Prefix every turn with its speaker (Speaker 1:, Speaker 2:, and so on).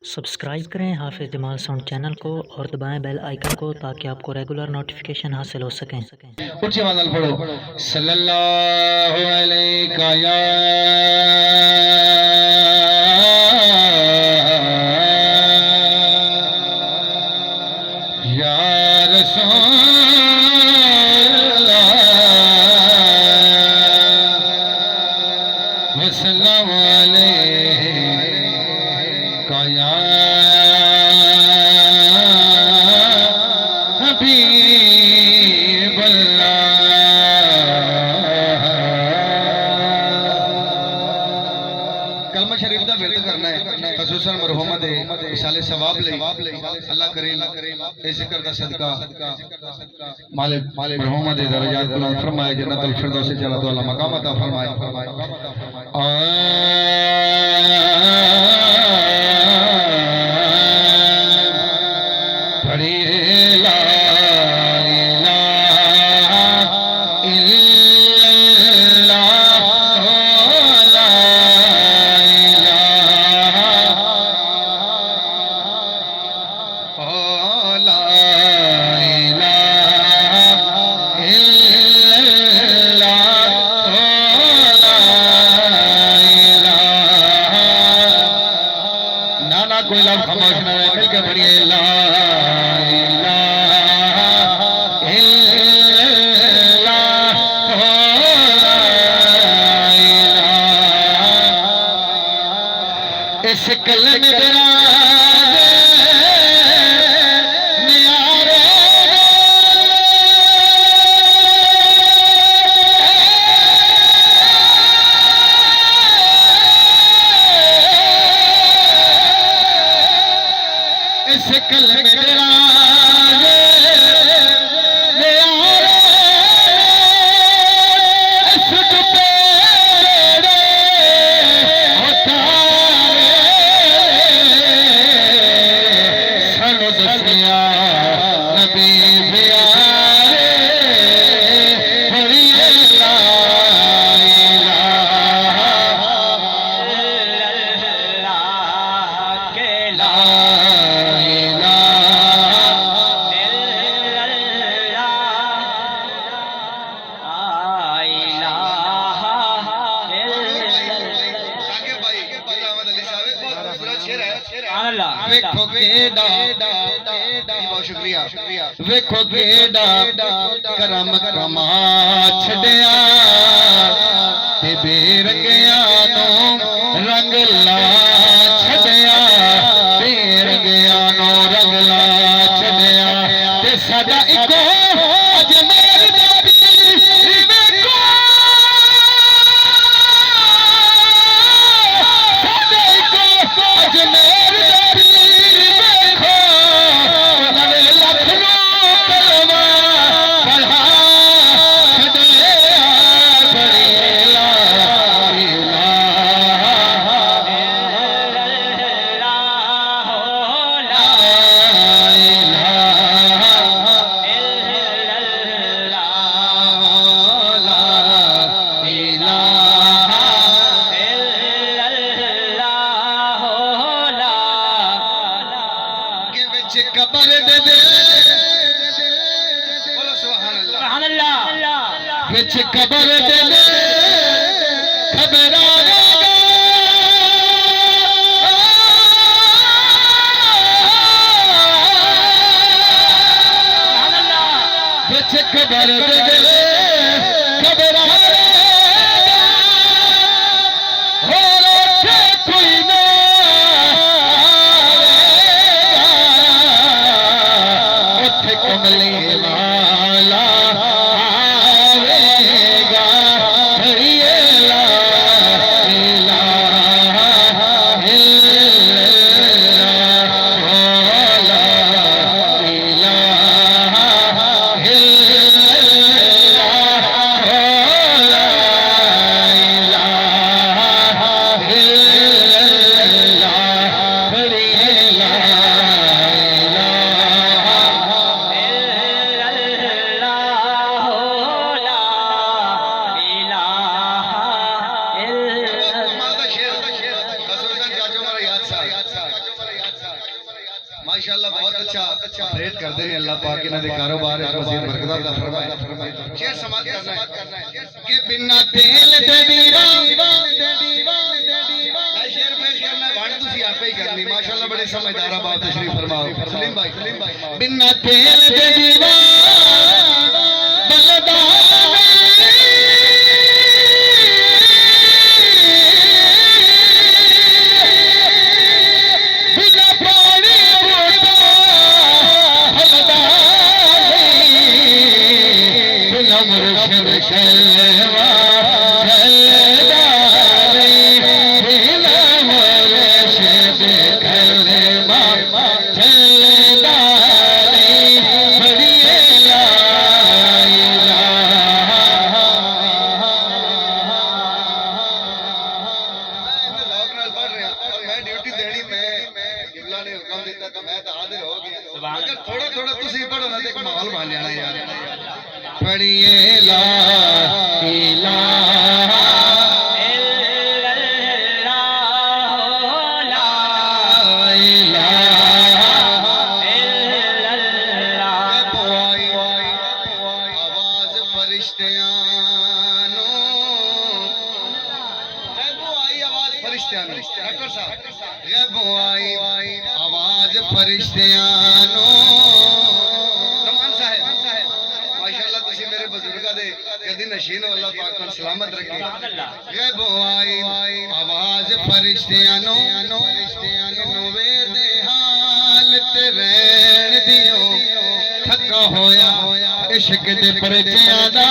Speaker 1: Subscribe करें हाफिज़ Jamal sound channel को और दबाएं बेल आइकन को ताकि आपको रेगुलर नोटिफिकेशन हासिल हो सकें।
Speaker 2: ऊंची आवाज़ में पढ़ो सल्लल्लाहु अलैहि या रसूल अल्लाह वसल्लम अलैका या हबीब कलमा शरीफ का विरद करना है खसूसन मरहुमा दे इशाले सवाब ले अल्लाह करीम ए जिक्र दा सदका मालिक मरहुमा दे दरजात बुलंद फरमाए जन्नतुल फिरदौस से जन्नत वाला मकाम अता फरमाए कोई लफ्ज़ खामोश न रहे मिलकर पढ़िए ला इलाहा इल्लल्लाह इस कलम तेरा वेखो केड़ा बहुत शुक्रिया वेखो केड़ा करम करमा छड़िया ते बेरंगिया नो रंग ला छड़िया बेरंगिया नो रंग ला छड़िया ते साडा इको अजमेर दा पीर वेखो साडा इको अजमेर कबर दे बोलो सुभान अल्लाह विच कबर दे खबर आवेगा विच कबर दे खबर आवेगा हो रोके कोई ना कमले वाला आवेगा माशाअल्लाह बहुत अच्छा ऑपरेट करते हैं। अल्लाह पाक इन्हां दे कारोबार विच मज़ीद बरकत अता फरमाए। शेर समाप्त करना है कि बिना तेल दे दीवा शेर पेश करना है। वाणी तुसी आपे ही करनी। माशाअल्लाह बड़े समझदार बात तशरीफ फरमाओ। सलीम भाई बिना तेल दे दीवा थोड़ा थोड़ा तुसी पढ़ो ना एक माहौल बन जाना यार। पढ़िए ला इलाहा आवाज फरिश्तियानो रमान साहब माशाअल्लाह तुसी मेरे बुजुर्गा दे कदी नशीन हो। अल्लाह पाक को सलामत रखे। ये बुआई आवाज फरिश्तियानो नवे दे हालत रहन दियो थका होया इश्क दे परचियां दा